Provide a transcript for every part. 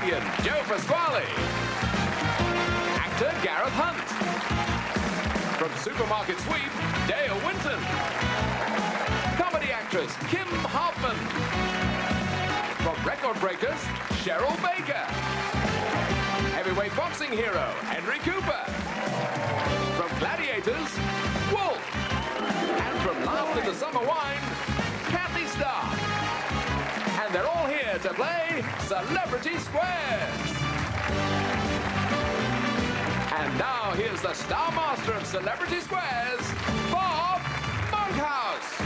comedian Joe Pasquale. Actor Gareth Hunt. From Supermarket Sweep, Dale Winton. Comedy actress Kim Hoffman. From Record Breakers, Cheryl Baker. Heavyweight boxing hero Henry Cooper. From Gladiators, Wolf. And from Laughed in the Summer Wine, Kathy Starr. And they're all here to play Celebrity Squares. And now here's the star master of Celebrity Squares, Bob Monkhouse.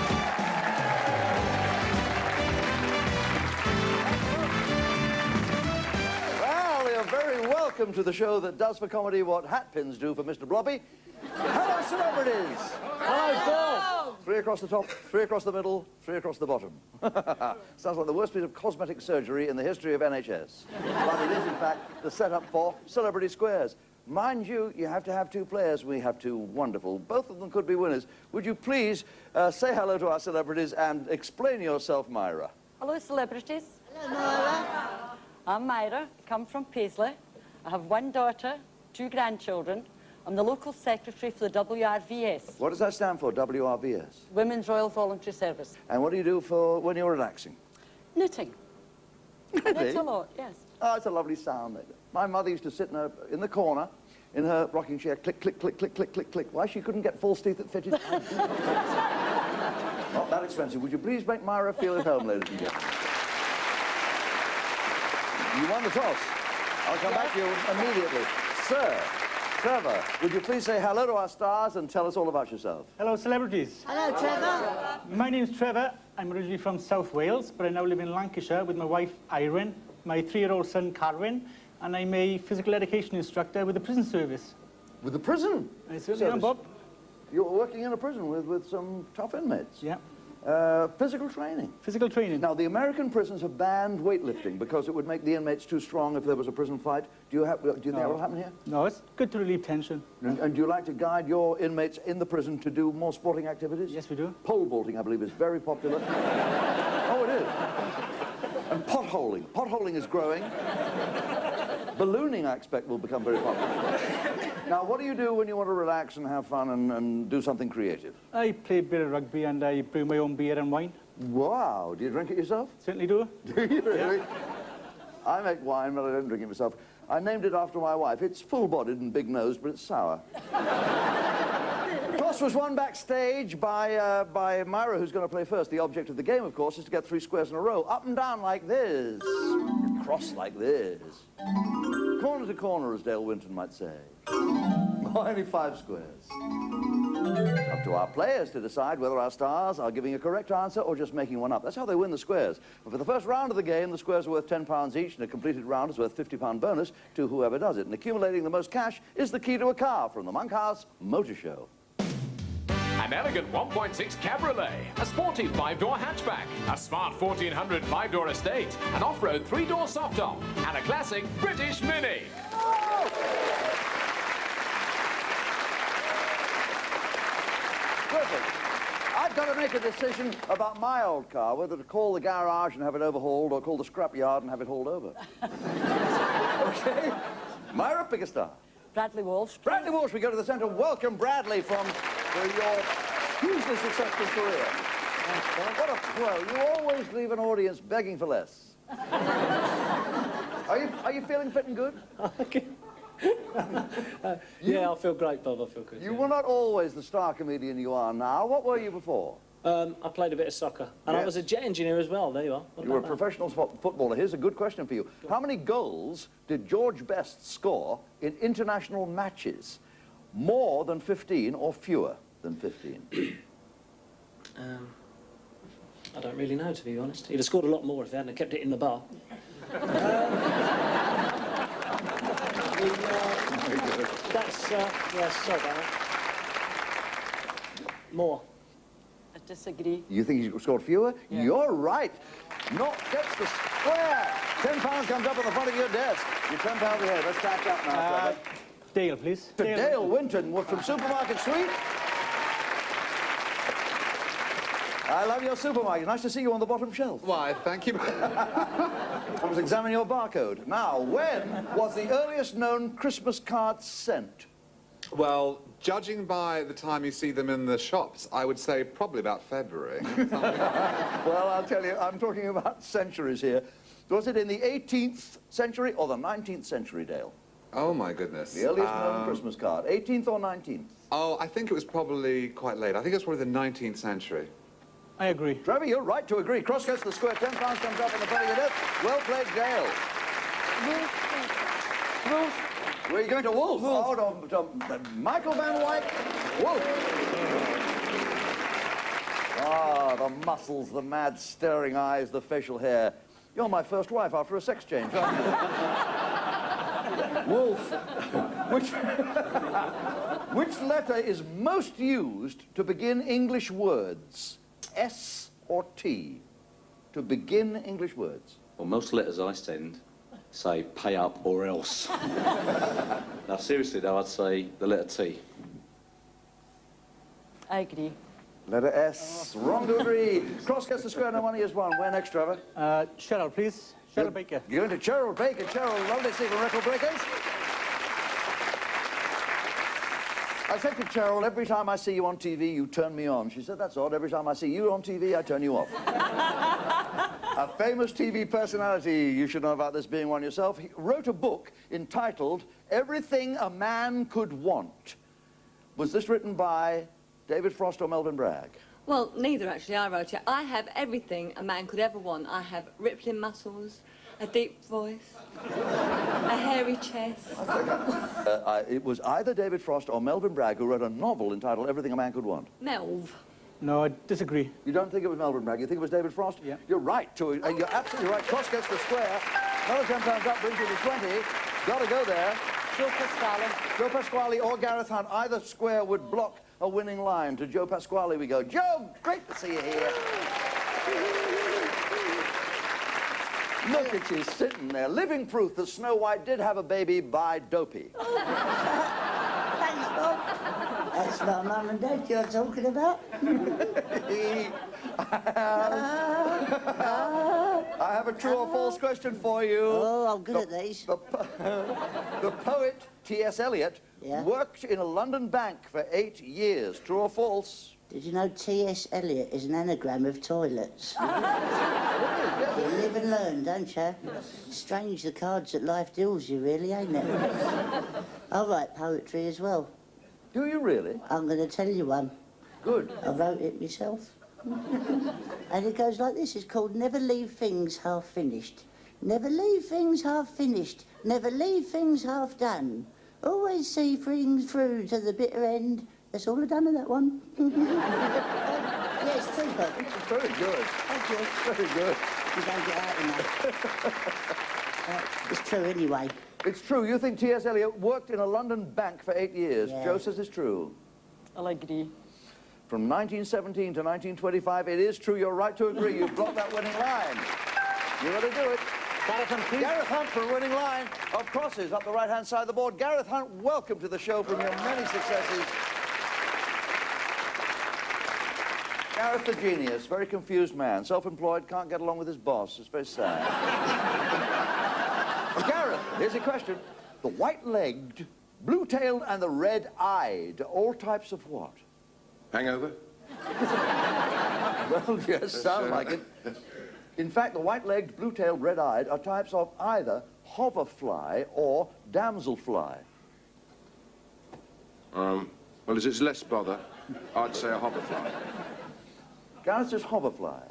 Well, you're very welcome to the show that does for comedy what hatpins do for Mr. Blobby. Hello, celebrities. Hello, Bob. 3 across the top, 3 across the middle, 3 across the bottom. Sounds like the worst piece of cosmetic surgery in the history of NHS. But it is, in fact, the setup for Celebrity Squares. Mind you, you have to have 2 players. We have 2 wonderful. Both of them could be winners. Would you please say hello to our celebrities and explain yourself, Myra? Hello, celebrities. Hello, Myra. I'm Myra. I come from Paisley. I have 1 daughter, 2 grandchildren. I'm the local secretary for the WRVS. What does that stand for, WRVS? Women's Royal Voluntary Service. And what do you do for when you're relaxing? Knitting. Knit a lot, yes. Oh, it's a lovely sound. My mother used to sit in the corner in her rocking chair, click, click, click, click, click, click, click. Why she couldn't get false teeth that fitted? Not that expensive. Would you please make Myra feel at home, ladies and gentlemen? You won the toss. I'll come back to you immediately. Sir, Trevor, would you please say hello to our stars and tell us all about yourself? Hello, celebrities. Hello, Trevor. My name's Trevor. I'm originally from South Wales, but I now live in Lancashire with my wife, Irene, my 3-year-old son, Carwyn, and I'm a physical education instructor with the prison service. With the prison? I certainly am, Bob. You're working in a prison with some tough inmates? Yeah. Physical training? Physical training. Now, the American prisons have banned weightlifting because it would make the inmates too strong if there was a prison fight. Do you think that will happen here? No, it's good to relieve tension. And do you like to guide your inmates in the prison to do more sporting activities? Yes, we do. Pole vaulting, I believe, is very popular. Oh, it is. And potholing. Potholing is growing. Ballooning, I expect, will become very popular. Now, what do you do when you want to relax and have fun and do something creative? I play a bit of rugby and I brew my own beer and wine. Wow. Do you drink it yourself? Certainly do. Do you really? Yeah. I make wine, but I don't drink it myself. I named it after my wife. It's full-bodied and big-nosed, but it's sour. The toss was won backstage by Myra, who's going to play first. The object of the game, of course, is to get 3 squares in a row. Up and down like this. Cross like this. Corner to corner, as Dale Winton might say. Only 5 squares. Up to our players to decide whether our stars are giving a correct answer or just making one up. That's how they win the squares. But for the first round of the game, the squares are worth £10 each, and a completed round is worth £50 bonus to whoever does it. And accumulating the most cash is the key to a car from the Monkhouse Motor Show. An elegant 1.6 cabriolet, a sporty 5-door hatchback, a smart 1400 5-door estate, an off-road 3-door soft top, and a classic British Mini. Perfect. I've got to make a decision about my old car, whether to call the garage and have it overhauled or call the scrapyard and have it hauled over. Okay? Myra, pick a star. Bradley Walsh. Bradley Walsh, we go to the centre. Welcome, Bradley, from your hugely successful career. What a pro. You always leave an audience begging for less. Are you feeling fit and good? Okay. Yeah, I feel great, Bob. I feel good. You were not always the star comedian you are now. What were you before? I played a bit of soccer, and I was a jet engineer as well. There you are. You were a professional footballer. Here's a good question for you. How many goals did George Best score in international matches? More than 15 or fewer than 15? I don't really know, to be honest. He'd have scored a lot more if he hadn't kept it in the bar. That's, yeah, sorry about that. More. I disagree. You think he scored fewer? Yeah. You're right. Not gets the square. £10 comes up on the front of your desk. You're £10 ahead. Let's catch up now, Trevor. Dale, please. To Dale Winton from Supermarket Sweep. I love your supermarket. Nice to see you on the bottom shelf. Why, thank you. I was examining your barcode. Now, when was the earliest known Christmas card sent? Well, judging by the time you see them in the shops, I would say probably about February. Well, I'll tell you, I'm talking about centuries here. Was it in the 18th century or the 19th century, Dale? Oh, my goodness. The earliest known Christmas card, 18th or 19th? Oh, I think it was probably quite late. I think it was probably the 19th century. I agree. Trevor, you're right to agree. Cross goes to the square, £10 comes up on the belly of death. Well played, Dale. Wolf. Where are you going to Wolf? Oh, to Michael Van Wyck. Wolf. Ah, the muscles, the mad staring eyes, the facial hair. You're my first wife after a sex change, aren't you? Wolf. Which letter is most used to begin English words? S or T? To begin English words. Well, most letters I send say pay up or else. Now, seriously, though, I'd say the letter T. I agree. Letter S. Wrong to agree. Cross gets the square, no money is one. Where next, Trevor? Cheryl, please. Cheryl Baker. You're going to Cheryl Baker. Cheryl, lovely to see from Record Breakers. I said to Cheryl, every time I see you on TV, you turn me on. She said, that's odd. Every time I see you on TV, I turn you off. A famous TV personality, you should know about this being one yourself, he wrote a book entitled Everything a Man Could Want. Was this written by David Frost or Melvin Bragg? Well, neither actually. I wrote it. I have everything a man could ever want. I have rippling muscles, a deep voice, a hairy chest. It was either David Frost or Melvin Bragg who wrote a novel entitled Everything a Man Could Want. Melv. No, I disagree. You don't think it was Melvin Bragg? You think it was David Frost? Yeah. You're right. You're absolutely right. Cross gets the square. Another 10 pounds up brings you to 20. Got to go there. Joe Pasquale. Joe Pasquale or Gareth Hunt. Either square would block a winning line. To Joe Pasquale we go. Joe, great to see you here. Look at you sitting there. Living proof that Snow White did have a baby by Dopey. Thanks, Bob. That's not Mum and Dad you're talking about. I have a true or false question for you. Oh, I'm good at these. The poet T.S. Eliot Yeah? worked in a London bank for 8 years. True or false? Did you know T.S. Eliot is an anagram of toilets? You live and learn, don't you? Strange the cards that life deals you, really, ain't it? I write poetry as well. Do you really? I'm going to tell you one. Good. I wrote it myself. And it goes like this. It's called Never Leave Things Half Finished. Never leave things half finished. Never leave things half done. Always see things through to the bitter end. That's all I've done in that one. Yes, true, Bob. Very good. Thank you. Very good. You don't get out enough. It's true anyway. It's true. You think T.S. Eliot worked in a London bank for 8 years. Yeah. Joe says it's true. I'll agree. From 1917 to 1925, it is true. You're right to agree. You've blocked that winning line. You've got to do it. Gareth Hunt, please. Gareth Hunt for a winning line of crosses up the right-hand side of the board. Gareth Hunt, welcome to the show from your many successes. Gareth the genius, very confused man, self-employed, can't get along with his boss. It's very sad. Gareth, here's a question. The white-legged, blue-tailed and the red-eyed, all types of what? Hangover? Well, yes, sounds like it. In fact, the white-legged, blue-tailed, red-eyed are types of either hoverfly or damselfly. Well, as it's less bother, I'd say a hoverfly. Gareth says hoverfly.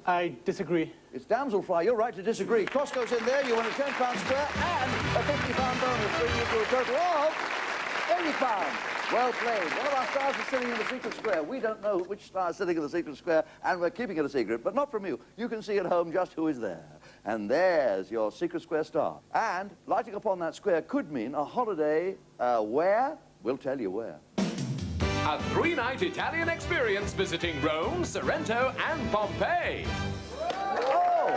I disagree. It's damselfly. You're right to disagree. Cross goes in there. You win a £10 square and a £50 bonus, bringing you to a total of £80. Well played. One of our stars is sitting in the secret square. We don't know which star is sitting in the secret square, and we're keeping it a secret, but not from you. You can see at home just who is there. And there's your secret square star. And lighting upon that square could mean a holiday where? We'll tell you where. A 3-night Italian experience visiting Rome, Sorrento and Pompeii. Oh!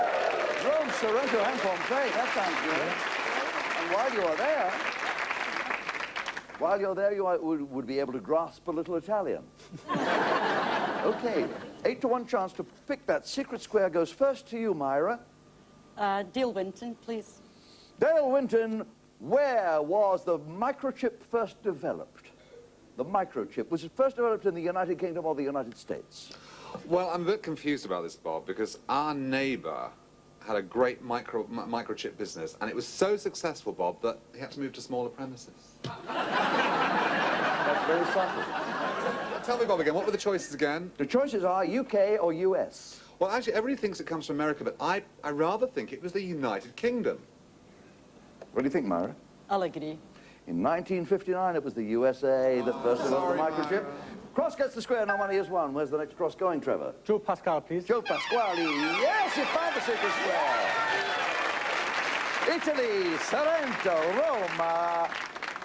Rome, Sorrento and Pompeii. That sounds good. And while you're there, you would be able to grasp a little Italian. Okay. 8 to 1 chance to pick that secret square goes first to you, Myra. Dale Winton, please. Dale Winton, where was the microchip first developed? The microchip. Was it first developed in the United Kingdom or the United States? Well, I'm a bit confused about this, Bob, because our neighbour had a great microchip business, and it was so successful, Bob, that he had to move to smaller premises. That's very subtle. Tell me, Bob, again, what were the choices again? The choices are UK or US. Well, actually, everybody thinks it comes from America, but I rather think it was the United Kingdom. What do you think, Myra? I'll agree. In 1959, it was the USA that first developed the microchip. Cross gets the square, no money is won. Where's the next cross going, Trevor? Joe Pascal, please. Joe Pasquale, yes, you found the secret square. Italy, Sorrento, Roma.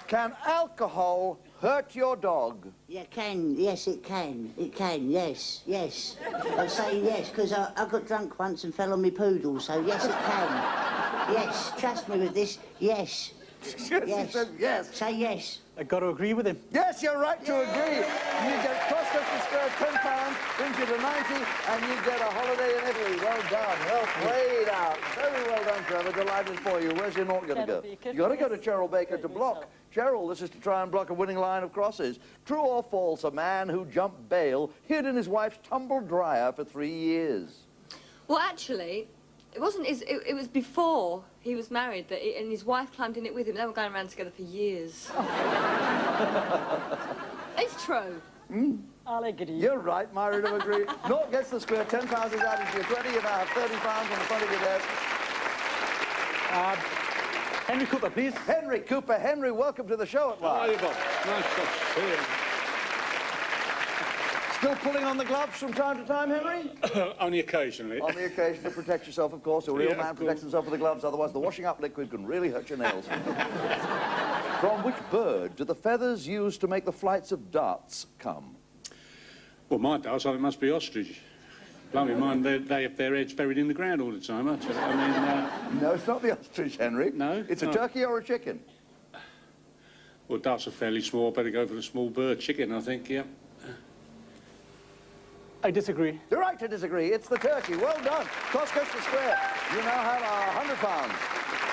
Can alcohol hurt your dog? Yeah, can. Yes, it can. It can, yes, yes. I'm saying yes, because I got drunk once and fell on my poodle, so yes, it can. Yes, trust me with this, yes. Yes. Said yes. Say yes. I got to agree with him. Yes, you're right to agree. You get cross gets the square, £10, brings you to 90, and you get a holiday in Italy. Well done. Well played out. Very well done, Trevor. Delighted for you. Where's your nought going to go? Baker, You got to go to Cheryl Baker to block. Cheryl, this is to try and block a winning line of crosses. True or false, a man who jumped bail hid in his wife's tumble dryer for 3 years? Well, actually, it wasn't it was before he was married, and his wife climbed in it with him. They were going around together for years. It's true. I'll agree. You're right, Myra, to agree. Nought gets the square, £10 is added to your 20, you now have £30 on the front of your desk. Henry Cooper, please. Henry Cooper. Henry, welcome to the show at last. How are you, Bob? Nice to see you. Still pulling on the gloves from time to time, Henry? Only occasionally. On the occasion to protect yourself, of course. A real Yeah, man of protects himself with the gloves, otherwise the washing up liquid can really hurt your nails. From which bird do the feathers used to make the flights of darts come? Well, my does, I think it must be ostrich. Blimey, mine, they have their heads buried in the ground all the time. I mean, No, it's not the ostrich, Henry. No? It's a turkey or a chicken. well, darts are fairly small. Better go for the small bird. Chicken, I think, yeah. I disagree. You're right to disagree. It's the turkey. Well done. Cross goes to square. You now have £100.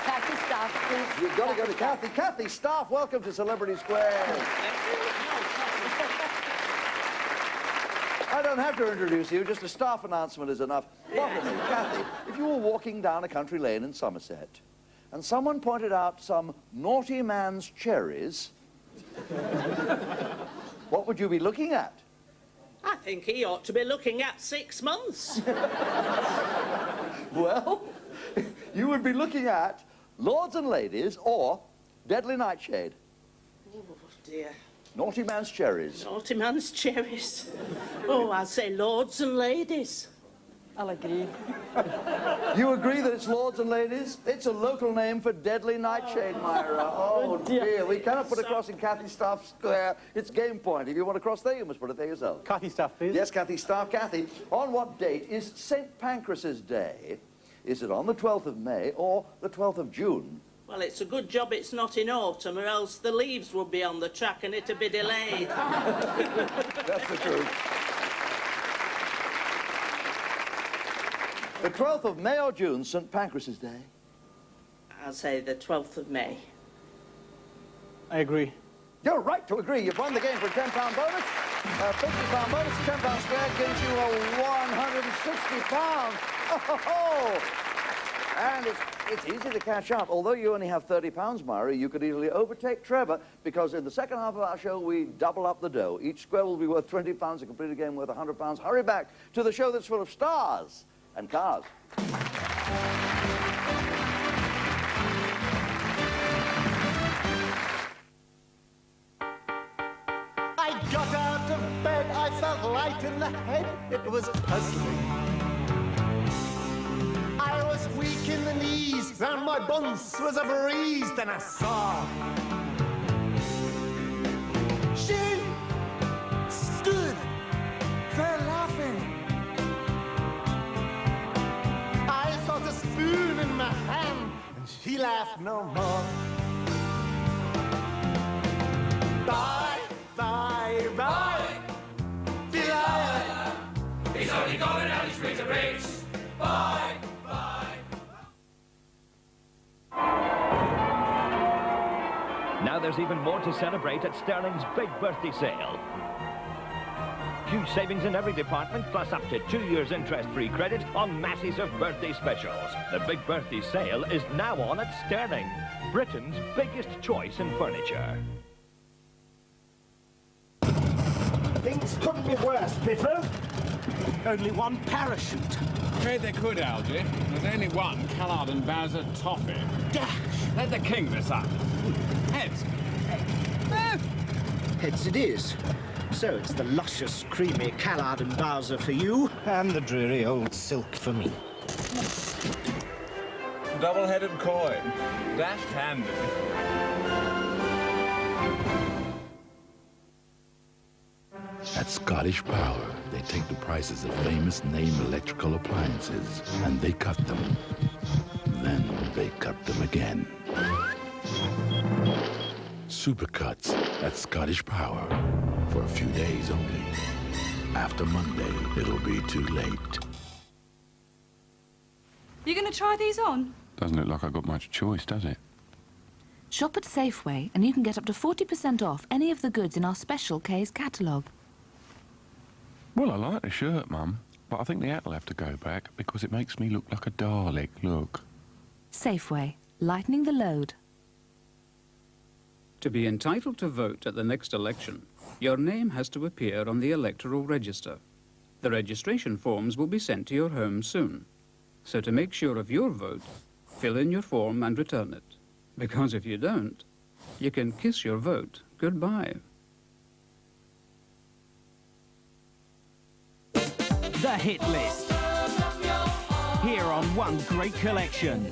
Kathy Staff, please. You've got to go to Kathy. Kathy Staff, welcome to Celebrity Square. I don't have to introduce you, just a staff announcement is enough. Botany, Kathy, if you were walking down a country lane in Somerset and someone pointed out some naughty man's cherries, what would you be looking at? I think he ought to be looking at 6 months. Well, you would be looking at Lords and Ladies or Deadly Nightshade. Oh, dear. Naughty man's cherries. Naughty man's cherries. Oh, I'll say lords and ladies. I'll agree. You agree that it's Lords and Ladies? It's a local name for Deadly Nightshade, Myra. Oh, dear. We cannot put a cross in Kathy Staff Square. It's game point. If you want to cross there, you must put it there yourself. Kathy Staff, please. Yes, Kathy Staff. Kathy, on what date is St. Pancras' Day? Is it on the 12th of May or the 12th of June? Well, it's a good job it's not in autumn, or else the leaves would be on the track and it'd be delayed. That's the truth. The 12th of May or June, St. Pancras' Day? I'll say the 12th of May. I agree. You're right to agree. You've won the game for a £10 bonus. £50 bonus, £10 square gives you a £160. Oh, and it's easy to catch up. Although you only have £30, Myra, you could easily overtake Trevor, because in the second half of our show, we double up the dough. Each square will be worth £20, a complete game worth £100. Hurry back to the show that's full of stars and cars. I got out of bed, I felt light in the head, it was puzzling. I was weak in the knees, round my buns was a breeze, then I saw. She stood there laughing. I felt a spoon in my hand, and she laughed no more. Bye, bye, bye, Delilah. He's a going down these streets of rage. Bye, bye. Now there's even more to celebrate at Sterling's big birthday sale. Huge savings in every department, plus up to 2 years interest-free credit on masses of birthday specials. The big birthday sale is now on at Sterling, Britain's biggest choice in furniture. Things couldn't be worse, Biffo. Only one parachute. Afraid they could, Algy. There's only one Callard and Bowser toffee. Dash! Let the king decide. Heads. Heads it is. So it's the luscious, creamy Callard and Bowser for you, and the dreary old silk for me. Double-headed coin. Dashed handy. At Scottish Power, they take the prices of famous name electrical appliances and they cut them. Then they cut them again. Supercuts at Scottish Power. For a few days only. After Monday, it'll be too late. You going to try these on? Doesn't look like I've got much choice, does it? Shop at Safeway and you can get up to 40% off any of the goods in our special K's catalogue. Well, I like the shirt, Mum, but I think the hat will have to go back because it makes me look like a Dalek, look. Safeway, lightening the load. To be entitled to vote at the next election, your name has to appear on the electoral register. The registration forms will be sent to your home soon. So to make sure of your vote, fill in your form and return it. Because if you don't, you can kiss your vote goodbye. The Hit List. Here on one great collection.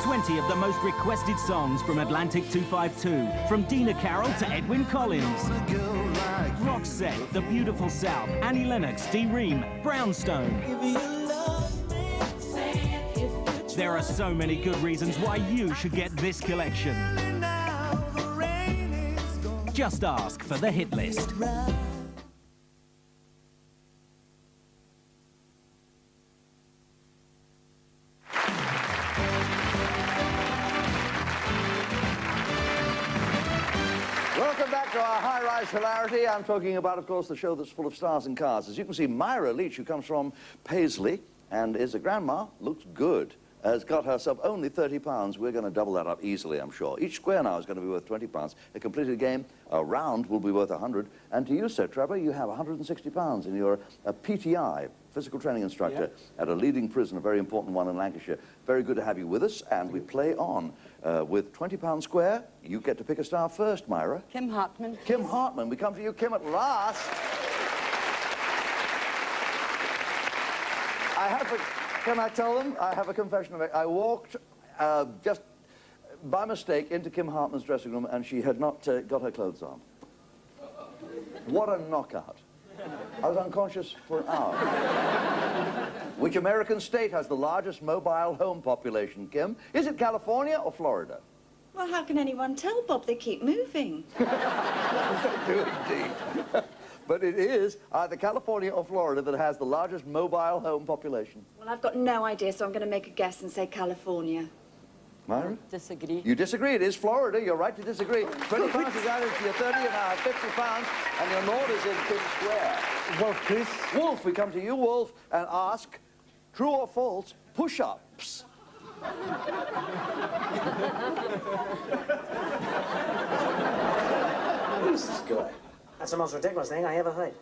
20 of the most requested songs from Atlantic 252. From Dina Carroll to Edwyn Collins. Roxette, The Beautiful South, Annie Lennox, Dee Ream, Brownstone. There are so many good reasons why you should get this collection. Just ask for The Hit List. Welcome back to our high-rise hilarity. I'm talking about, of course, the show that's full of stars and cars. As you can see, Myra Leach, who comes from Paisley and is a grandma, looks good, has got herself only £30. We're going to double that up easily, I'm sure. Each square now is going to be worth £20. A completed game, a round, will be worth 100. And to you, Sir Trevor, you have £160 and you're a PTI, physical training instructor, at a leading prison, a very important one in Lancashire. Very good to have you with us, and we play on. With £20 square, you get to pick a star first, Myra. Kim Hartman. Kim Hartman. We come to you, Kim, at last. Can I tell them? I have a confession to make. I walked just by mistake into Kim Hartman's dressing room and she had not got her clothes on. What a knockout. I was unconscious for an hour. Which American state has the largest mobile home population, Kim? Is it California or Florida? Well, how can anyone tell, Bob? They keep moving. They do indeed. But it is either California or Florida that has the largest mobile home population. Well, I've got no idea, so I'm going to make a guess and say California. Myra? Disagree. You disagree. It is Florida. You're right to disagree. 20 pounds is added to your 30, and now £50, and your Nord is in Kim Square. Wolf, please. Wolf, we come to you, Wolf, and ask, true or false, push-ups? This is good. That's the most ridiculous thing I ever heard.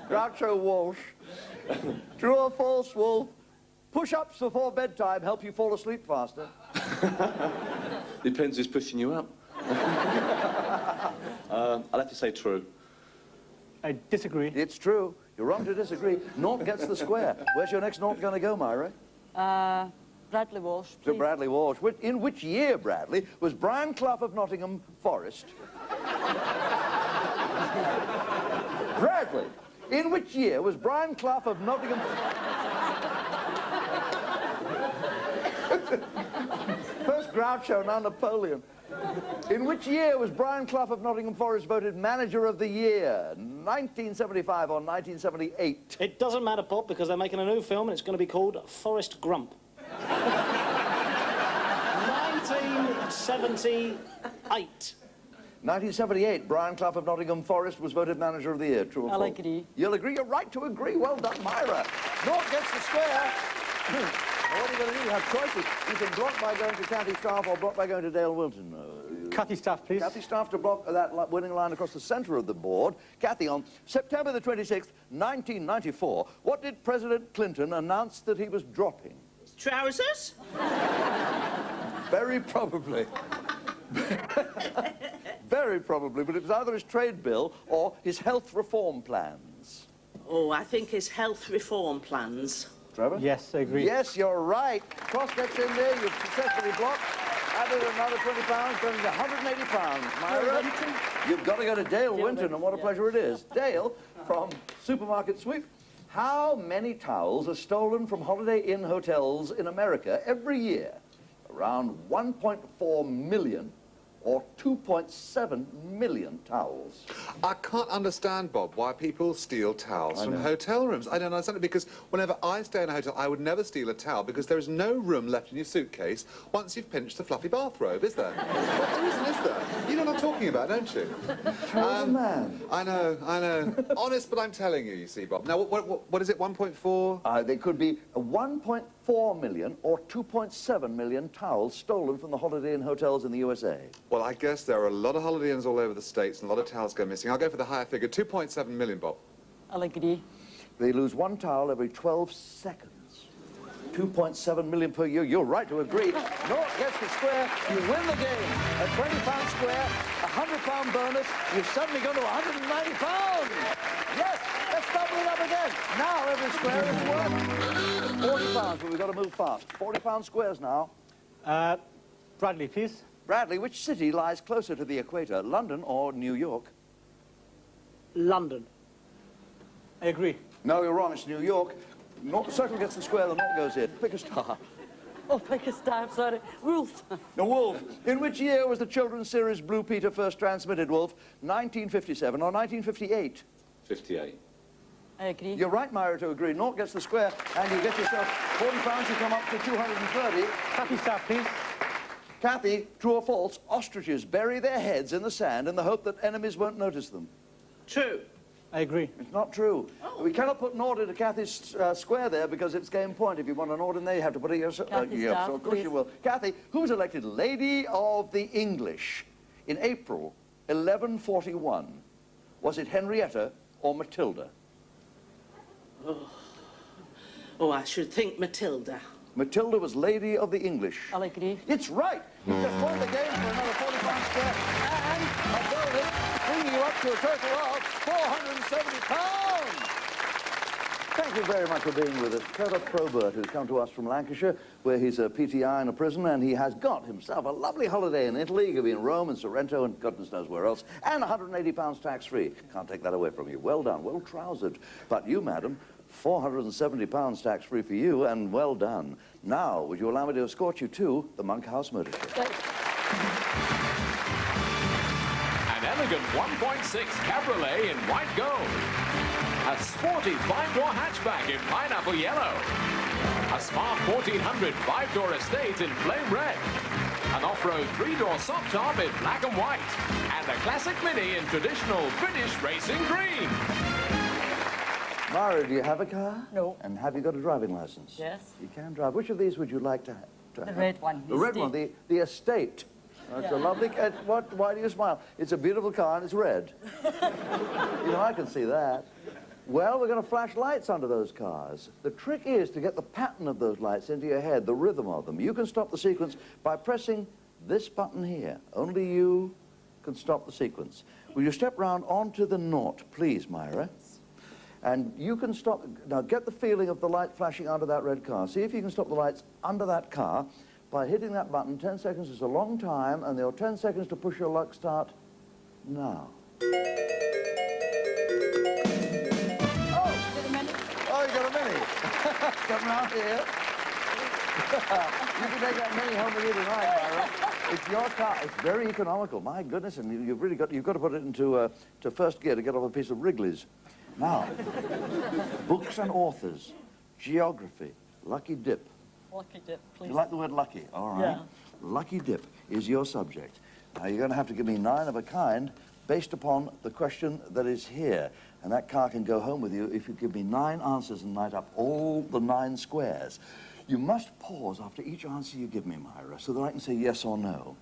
Groucho Walsh. True or false, Wolf? Push-ups before bedtime help you fall asleep faster. Depends who's pushing you up. I'll have to say true. I disagree. It's true. You're wrong to disagree. Naught gets the square. Where's your next naught going to go, Myra? Bradley Walsh, To please. Bradley Walsh. In which year, Bradley, was Brian Clough of Nottingham Forest? Bradley, in which year was Brian Clough of Nottingham... First Groucho, now Napoleon. In which year was Brian Clough of Nottingham Forest voted Manager of the Year? 1975 or 1978? It doesn't matter, Bob, because they're making a new film and it's going to be called Forrest Grump. 1978. 1978, Brian Clough of Nottingham Forest was voted Manager of the Year. True or false? I'll agree. You'll agree? You're right to agree. Well done, Myra. North gets the square. Now, what are you going to do? You have choices. You can block by going to Cathy Staff or block by going to Dale Wilton. Cathy Staff, please. Cathy Staff to block that winning line across the centre of the board. Cathy, on September the 26th, 1994, what did President Clinton announce that he was dropping? Trousers? Very probably. Very probably, but it was either his trade bill or his health reform plans. Oh, I think his health reform plans. Trevor? Yes, I agree. Yes, you're right. Cross gets in there, you've successfully blocked. Added another £20, turning to £180. Myra, you've got to go to Dale Winton, and what a pleasure it is. Dale, from Supermarket Sweep. How many towels are stolen from Holiday Inn hotels in America every year? Around 1.4 million or 2.7 million towels. I can't understand, Bob, why people steal towels from hotel rooms. I don't understand it, because whenever I stay in a hotel, I would never steal a towel, because there is no room left in your suitcase once you've pinched the fluffy bathrobe, is there? What reason is there? You know what I'm talking about, don't you? Man. I know, I know. Honest, but I'm telling you, you see, Bob. Now, what is it, 1.4? They could be 1.4 million or 2.7 million towels stolen from the Holiday Inn hotels in the USA. Well, I guess there are a lot of Holiday Inns all over the States and a lot of towels go missing. I'll go for the higher figure, 2.7 million, Bob. I'll agree. They lose one towel every 12 seconds. 2.7 million per year. You're right to agree. North gets the square. You win the game. A £20 square, a £100 bonus. You've suddenly gone to £190. Yes, let's double it up again. Now every square is worth £40, but we've got to move fast. £40 squares now. Bradley, please. Bradley, which city lies closer to the equator, London or New York? London. I agree. No, you're wrong. It's New York. Circle gets the square, the knot goes in. Pick a star. Oh, pick a star, sorry. Wolf. The Wolf. In which year was the children's series Blue Peter first transmitted, Wolf? 1957 or 1958? 58. I agree. You're right, Myra, to agree. Naught gets the square, and you get yourself £40. You come up to 230. Cathy Staff, please. Cathy, true or false, ostriches bury their heads in the sand in the hope that enemies won't notice them. True. I agree. It's not true. Oh. We cannot put naught into Cathy's square there because it's game point. If you want a naught in there, you have to put it yourself. Yes, so of course you will. Cathy, who was elected Lady of the English in April 1141? Was it Henrietta or Matilda? Oh, I should think Matilda. Matilda was Lady of the English. I'll agree. It's right. You just won the game for another £40 square and a bonus, bringing you up to a total of £470. Thank you very much for being with us. Trevor Probert, who's come to us from Lancashire, where he's a PTI in a prison, and he has got himself a lovely holiday in Italy. He'll be in Rome and Sorrento and goodness knows where else, and £180 tax-free. Can't take that away from you. Well done, well trousered. But you, madam, £470 tax-free for you, and well done. Now, would you allow me to escort you to the Monkhouse Motor Show? An elegant 1.6 Cabriolet in white gold. A sporty 5-door hatchback in pineapple yellow. A smart 1400 5-door estate in flame red. An off-road 3-door soft top in black and white. And a classic Mini in traditional British racing green. Mara, do you have a car? No. And have you got a driving license? Yes. You can drive. Which of these would you like to have? The red one. The red one, the estate. It's a lovely... why do you smile? It's a beautiful car and it's red. You know, I can see that. Well, we're going to flash lights under those cars. The trick is to get the pattern of those lights into your head, the rhythm of them. You can stop the sequence by pressing this button here. Only you can stop the sequence. Will you step round onto the naught, please, Myra? And you can stop... Now, get the feeling of the light flashing under that red car. See if you can stop the lights under that car by hitting that button. 10 seconds is a long time, and there are 10 seconds to push your luck start now. Oh, you got a Mini. Come round here. You can take that mini home with you tonight, Myra. It's your car. It's very economical. My goodness, and you've really got to put it into to first gear to get off a piece of Wrigley's. Now, books and authors, geography, lucky dip. Lucky dip, please. You like the word lucky? All right. Yeah. Lucky dip is your subject. Now, you're going to have to give me 9 of a kind based upon the question that is here. And that car can go home with you if you give me 9 answers and light up all the 9 squares. You must pause after each answer you give me, Myra, so that I can say yes or no.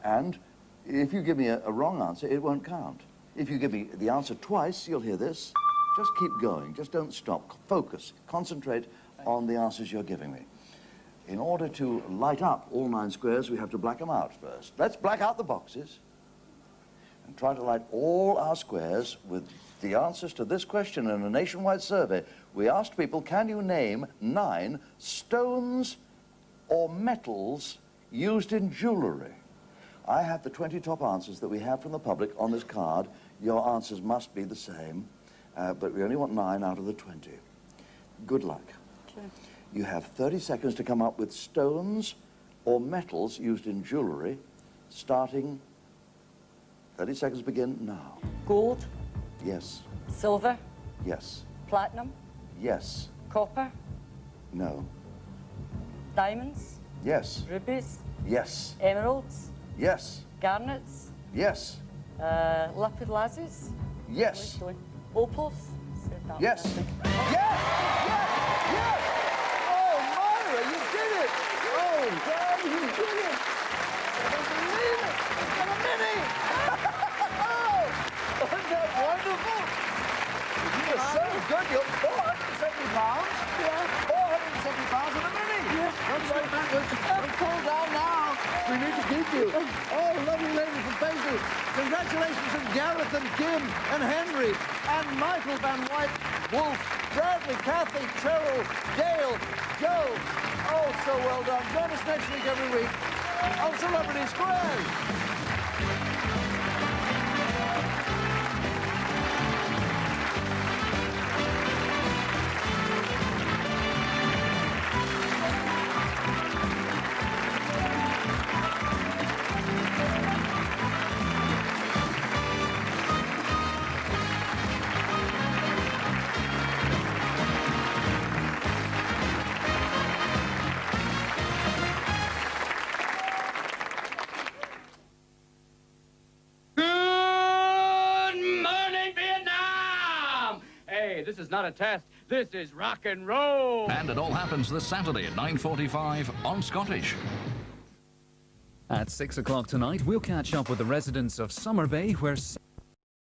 And if you give me a wrong answer, it won't count. If you give me the answer twice, you'll hear this. Just keep going. Just don't stop. Focus. Concentrate on the answers you're giving me. In order to light up all 9 squares, we have to black them out first. Let's black out the boxes and try to light all our squares with the answers to this question. In a nationwide survey, we asked people, can you name 9 stones or metals used in jewellery? I have the 20 top answers that we have from the public on this card. Your answers must be the same, but we only want 9 out of the 20. Good luck. Okay. You have 30 seconds to come up with stones or metals used in jewellery, starting, 30 seconds begin now. Gold. Yes. Silver. Yes. Platinum. Yes. Copper. No. Diamonds. Yes. Rubies. Yes. Emeralds. Yes. Garnets. Yes. Lapis lazuli. Yes. Opals. Said that Yes. one, I think. Yes! Yes! Yes! Oh, Myra, you did it! Oh, God, you did it! I don't believe it! And a mini! Oh, isn't that wonderful? You are so good. You're 470 pounds. Yeah. 470 pounds and a mini. Yeah. Don't go backwards. Don't pull down now. We need to keep you. Oh, lovely lady from Paisley. Congratulations to Gareth and Kim and Henry and Michael Van White, Wolf, Bradley, Kathy, Cheryl, Gail, Joe. Oh, so well done. Join us next week every week on Celebrity Squares. This is not a test. This is rock and roll. And it all happens this Saturday at 9:45 on Scottish. At 6 o'clock tonight, we'll catch up with the residents of Summer Bay, where